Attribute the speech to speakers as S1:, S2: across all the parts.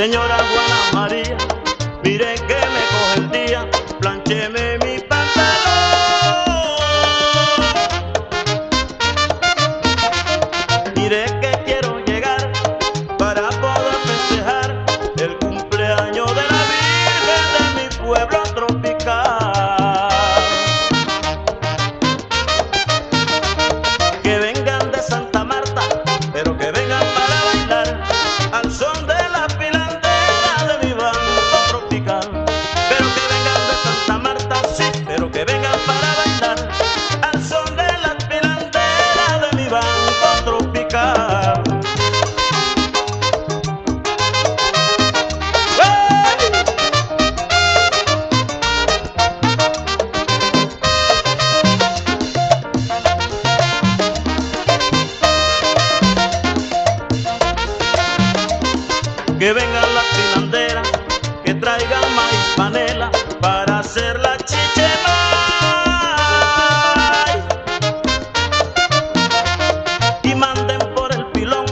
S1: Señora Juana María, mire que me coge el día, plancheme mi pantalón. Mire que quiero llegar para poder festejar el cumpleaños de la Virgen de mi pueblo tropical. Que vengan de Santa Marta, pero que vengan para bailar al son de la pilandera de mi banco tropical. Pero que vengan de Santa Marta, sí, pero que vengan para bailar al son de la pilandera de mi banco tropical. Que vengan las pilanderas, que traigan maíz panela para hacer la chichemay. Y manden por el pilón,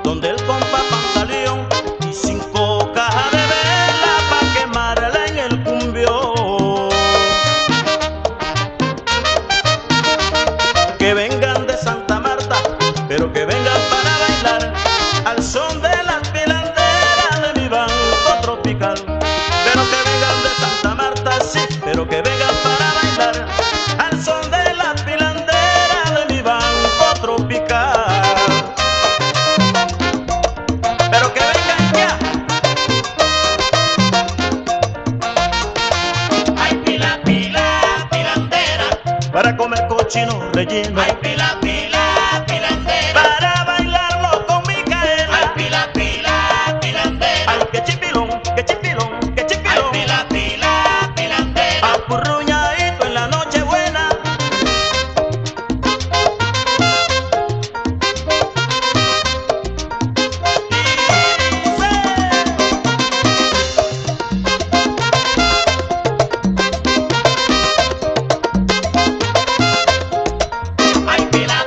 S1: donde el compa Pantaleón, y 5 cajas de vela pa' quemarla en el cumbión. Que vengan de Santa Marta, pero que vengan para bailar al son de las pilanderas de mi banco tropical. Pero que vengan de Santa Marta, sí, pero que vengan para bailar al son de las pilanderas de mi banco tropical. Pero que vengan ya.
S2: Ay, pila, pila, pilandera.
S1: Para comer cochino relleno.
S2: Ay, pila, pila, pilandera.
S1: Para bailarlo con Micaela.
S2: Ay, pila, pila, pilandera.
S1: Ay, que chipilón, que chipilón, que
S2: Ay,
S1: chipilón.
S2: pila, pila, pilandera.
S1: Apurruñadito en la noche buena.
S2: Ay, pila,